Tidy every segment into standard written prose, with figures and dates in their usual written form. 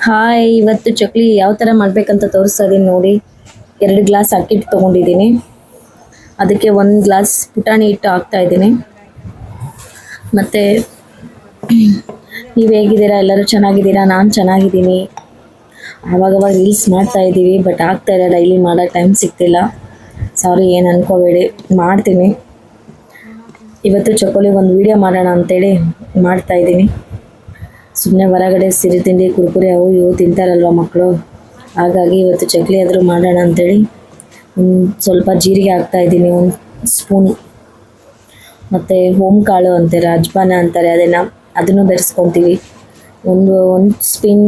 Hi, ಇವತ್ತು ಚಕ್ಲಿ ಯಾವ ಥರ ಮಾಡಬೇಕಂತ ತೋರಿಸ್ತಾ ಇದ್ದೀನಿ ನೋಡಿ. 2 ಗ್ಲಾಸ್ ಅಕ್ಕಿ ಹಿಟ್ಟು ತೊಗೊಂಡಿದ್ದೀನಿ. ಅದಕ್ಕೆ 1 ಗ್ಲಾಸ್ ಪುಟಾಣಿ ಹಿಟ್ಟು ಹಾಕ್ತಾ ಇದ್ದೀನಿ. ಮತ್ತು ನೀವು ಹೇಗಿದ್ದೀರಾ? ಎಲ್ಲರೂ ಚೆನ್ನಾಗಿದ್ದೀರಾ? ನಾನು ಚೆನ್ನಾಗಿದ್ದೀನಿ. ಆವಾಗವಾಗ ರೀಲ್ಸ್ ಮಾಡ್ತಾ ಇದ್ದೀವಿ, ಬಟ್ ಆಗ್ತಾ ಇಲ್ಲ. ಡೈಲಿ ಮಾಡೋಕ್ಕೆ ಟೈಮ್ ಸಿಗ್ತಿಲ್ಲ. ಸಾರಿ, ಏನು ಅನ್ಕೋಬೇಡಿ, ಮಾಡ್ತೀನಿ. ಇವತ್ತು ಚಕೋಲಿ ಒಂದು ವಿಡಿಯೋ ಮಾಡೋಣ ಅಂತೇಳಿ ಮಾಡ್ತಾ ಇದ್ದೀನಿ. ಸುಮ್ಮನೆ ಹೊರಗಡೆ ಸಿರಿ ತಿಂಡಿ ಕುರ್ಕುರೆ ಅವು ಇವು ತಿಂತಾರಲ್ವ ಮಕ್ಕಳು, ಹಾಗಾಗಿ ಇವತ್ತು ಚಕ್ಲಿ ಆದರೂ ಮಾಡೋಣ ಅಂಥೇಳಿ ಸ್ವಲ್ಪ ಜೀರಿಗೆ ಹಾಕ್ತಾಯಿದ್ದೀನಿ, 1 ಸ್ಪೂನ್. ಮತ್ತು ಕಾಳು ಅಂತಾರೆ, ಅಜ್ಬಾನ ಅಂತಾರೆ, ಅದನ್ನು ಬೆರೆಸ್ಕೊತೀವಿ. ಒಂದು ಸ್ಪೂನ್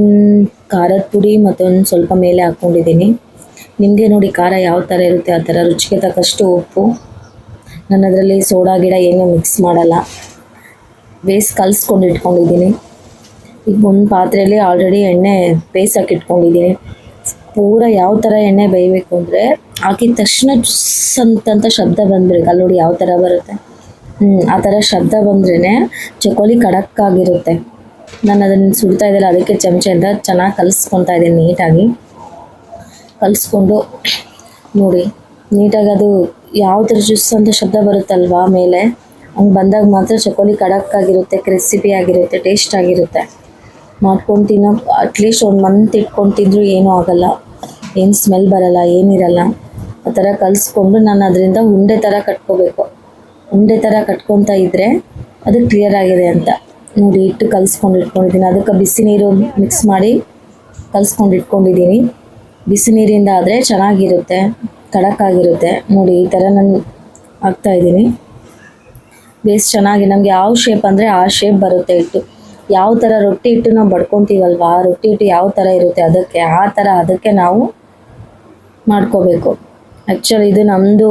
ಖಾರದ ಪುಡಿ ಮತ್ತು ಒಂದು ಸ್ವಲ್ಪ ಮೇಲೆ ಹಾಕ್ಕೊಂಡಿದ್ದೀನಿ. ನಿಮಗೆ ನೋಡಿ ಖಾರ ಯಾವ ಥರ ಇರುತ್ತೆ ಆ ಥರ, ರುಚಿಗೆ ತಕ್ಕಷ್ಟು ಉಪ್ಪು. ನಾನು ಅದರಲ್ಲಿ ಸೋಡಾ ಗಿಡ ಏನೂ ಮಿಕ್ಸ್ ಮಾಡಲ್ಲ, ಕಲಿಸ್ಕೊಂಡು ಇಟ್ಕೊಂಡಿದ್ದೀನಿ. ಈಗ ಒಂದು ಪಾತ್ರೆಯಲ್ಲಿ ಆಲ್ರೆಡಿ ಎಣ್ಣೆ ಬೇಯಿಸೋಕೆ ಇಟ್ಕೊಂಡಿದ್ದೀನಿ. ಪೂರ ಯಾವ ಥರ ಎಣ್ಣೆ ಬೇಯಬೇಕು ಅಂದರೆ, ಹಾಕಿದ ತಕ್ಷಣ ಜುಸ್ ಅಂತ ಶಬ್ದ ಬಂದ್ಬಿಡುತ್ತೆ. ಅಲ್ಲಿ ನೋಡಿ ಯಾವ ಥರ ಬರುತ್ತೆ, ಆ ಥರ ಶಬ್ದ ಬಂದ್ರೇ ಚಕೋಲಿ ಖಡಕ್ಕಾಗಿರುತ್ತೆ. ನಾನು ಅದನ್ನು ಸುಡ್ತಾ ಇದ್ದಲ್ಲ, ಅದಕ್ಕೆ ಚಮಚೆಯಿಂದ ಚೆನ್ನಾಗಿ ಕಲಿಸ್ಕೊತಾ ಇದ್ದೀನಿ. ನೀಟಾಗಿ ಕಲಿಸ್ಕೊಂಡು ನೋಡಿ, ನೀಟಾಗಿ ಅದು ಯಾವ ಥರ ಜುಸ್ ಅಂತ ಶಬ್ದ ಬರುತ್ತಲ್ವಾ ಮೇಲೆ, ಹಂಗೆ ಬಂದಾಗ ಮಾತ್ರ ಚಕೋಲಿ ಖಡಕ್ಕಾಗಿರುತ್ತೆ, ಕ್ರಿಸ್ಪಿ ಆಗಿರುತ್ತೆ, ಟೇಸ್ಟ್ ಆಗಿರುತ್ತೆ. ಮಾಡ್ಕೊಂಡು ತಿನ್ನೋ ಅಟ್ಲೀಸ್ಟ್ 1 ಮಂತ್ ಇಟ್ಕೊಂಡು ತಿಂದರೂ ಏನೂ ಆಗೋಲ್ಲ, ಏನು ಸ್ಮೆಲ್ ಬರೋಲ್ಲ, ಏನಿರಲ್ಲ. ಆ ಥರ ಕಲಿಸ್ಕೊಂಡು ನಾನು ಅದರಿಂದ ಉಂಡೆ ಥರ ಕಟ್ಕೋಬೇಕು. ಉಂಡೆ ಥರ ಕಟ್ಕೊತಾ ಇದ್ದರೆ ಅದು ಕ್ಲಿಯರ್ ಆಗಿದೆ ಅಂತ ನೋಡಿ. ಹಿಟ್ಟು ಕಲಿಸ್ಕೊಂಡು ಇಟ್ಕೊಂಡಿದ್ದೀನಿ, ಅದಕ್ಕೆ ಬಿಸಿ ನೀರು ಮಿಕ್ಸ್ ಮಾಡಿ ಕಲಿಸ್ಕೊಂಡು ಇಟ್ಕೊಂಡಿದ್ದೀನಿ. ಬಿಸಿ ನೀರಿಂದ ಆದರೆ ಚೆನ್ನಾಗಿರುತ್ತೆ, ಖಡಕ್ಕಾಗಿರುತ್ತೆ ನೋಡಿ. ಈ ಥರ ನಾನು ಹಾಕ್ತಾಯಿದ್ದೀನಿ. ಬೇಸ್ ಚೆನ್ನಾಗಿ ನಮಗೆ ಯಾವ ಶೇಪ್ ಅಂದರೆ ಆ ಶೇಪ್ ಬರುತ್ತೆ ಹಿಟ್ಟು. ಯಾವ ಥರ ರೊಟ್ಟಿ ಹಿಟ್ಟು ನಾವು ಬಡ್ಕೊತೀವಲ್ವ, ರೊಟ್ಟಿ ಹಿಟ್ಟು ಯಾವ ಥರ ಇರುತ್ತೆ ಅದಕ್ಕೆ, ಆ ಥರ ಅದಕ್ಕೆ ನಾವು ಮಾಡ್ಕೋಬೇಕು. ಆ್ಯಕ್ಚುಲಿ ಇದು ನಮ್ಮದು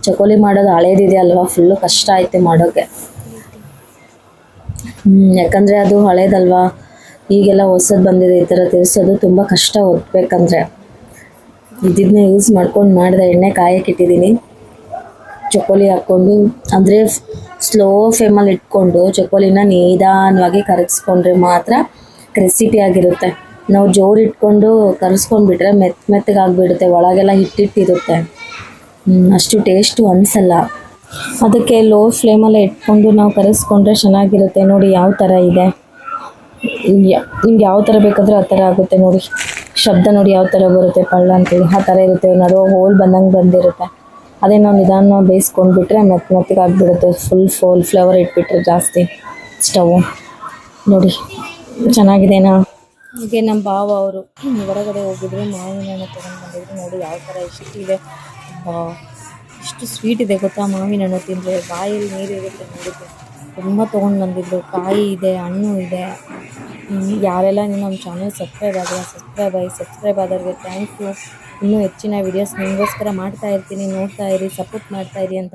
ಚಕೋಲಿ ಮಾಡೋದು ಹಳೇದಿದೆ ಅಲ್ವಾ, ಫುಲ್ಲು ಕಷ್ಟ ಆಯಿತು ಮಾಡೋಕ್ಕೆ. ಯಾಕಂದರೆ ಅದು ಹಳೇದಲ್ವಾ, ಈಗೆಲ್ಲ ಹೊಸದು ಬಂದಿದೆ. ಈ ಥರ ತಿರ್ಸೋದು ತುಂಬ ಕಷ್ಟ, ಒತ್ತಬೇಕಂದ್ರೆ. ಇದನ್ನೇ ಯೂಸ್ ಮಾಡ್ಕೊಂಡು ಮಾಡಿದೆ. ಎಣ್ಣೆ ಕಾಯಕ್ಕೆ ಇಟ್ಟಿದ್ದೀನಿ. ಚಕೋಲಿ ಹಾಕ್ಕೊಂಡು ಅಂದರೆ ಸ್ಲೋ ಫ್ಲೇಮಲ್ಲಿ ಇಟ್ಕೊಂಡು ಚಕೋಲಿನ ನಿಧಾನವಾಗಿ ಕರಗಿಸ್ಕೊಂಡ್ರೆ ಮಾತ್ರ ಕ್ರಿಸ್ಪಿಯಾಗಿರುತ್ತೆ. ನಾವು ಜೋರು ಇಟ್ಕೊಂಡು ಕರಗಿಸ್ಕೊಂಡ್ಬಿಟ್ರೆ ಮೆತ್ತಗಾಗಿಬಿಡುತ್ತೆ, ಒಳಗೆಲ್ಲ ಹಿಟ್ಟಿರುತ್ತೆ, ಅಷ್ಟು ಟೇಸ್ಟು ಅನಿಸಲ್ಲ. ಅದಕ್ಕೆ ಲೋ ಫ್ಲೇಮಲ್ಲೇ ಇಟ್ಕೊಂಡು ನಾವು ಕರಗಿಸ್ಕೊಂಡ್ರೆ ಚೆನ್ನಾಗಿರುತ್ತೆ. ನೋಡಿ ಯಾವ ಥರ ಇದೆ, ನಿಮ್ಗೆ ಯಾವ ಥರ ಬೇಕಾದರೂ ಆ ಥರ ಆಗುತ್ತೆ ನೋಡಿ. ಶಬ್ದ ನೋಡಿ ಯಾವ ಥರ ಬರುತ್ತೆ, ಪಳ್ಳ ಅಂತೇಳಿ ಆ ಥರ ಇರುತ್ತೆ. ನಡುವೆ ಹೋಲ್ ಬಂದಂಗೆ ಬಂದಿರುತ್ತೆ. ಅದೇ ನಾವು ನಿಧಾನ ಬೇಯಿಸ್ಕೊಂಡ್ಬಿಟ್ರೆ ಮೆತ್ತಗಾಗಿಬಿಡುತ್ತೆ. ಫುಲ್ ಫ್ಲೇವರ್ ಇಟ್ಬಿಟ್ರೆ ಜಾಸ್ತಿ ಸ್ಟವ್ವು ನೋಡಿ. ಚೆನ್ನಾಗಿದೆನಾ? ಹಾಗೆ ನಮ್ಮ ಭಾವ ಅವರು ಹೊರಗಡೆ ಹೋಗಿದ್ರು, ಮಾವಿನ ಹಣ್ಣು ತೊಗೊಂಡು ಬಂದಿದ್ರು. ನೋಡಿ ಯಾವ ಥರ ಎಷ್ಟಿದೆ, ಎಷ್ಟು ಸ್ವೀಟ್ ಇದೆ ಗೊತ್ತಾ. ಮಾವಿನ ಹಣ್ಣು ತಿಂದರೆ ಬಾಯಲ್ಲಿ ನೀರಿರುತ್ತೆ ನೋಡಿದ್ರೆ. ತುಂಬ ತೊಗೊಂಡು ಬಂದಿದ್ರು. ಕಾಯಿ ಇದೆ, ಹಣ್ಣು ಇದೆ. ಯಾರೆಲ್ಲ ನಮ್ಮ ಚಾನಲ್ ಸಬ್ಸ್ಕ್ರೈಬ್ ಆದವ್ರಿಗೆ ಥ್ಯಾಂಕ್ ಯು. ಇನ್ನೂ ಹೆಚ್ಚಿನ ವಿಡಿಯೋಸ್ ನಿಮಗೋಸ್ಕರ ಮಾಡ್ತಾ ಇರ್ತೀನಿ, ನೋಡ್ತಾ ಇರಿ, ಸಪೋರ್ಟ್ ಮಾಡ್ತಾ ಇರಿ ಅಂತ.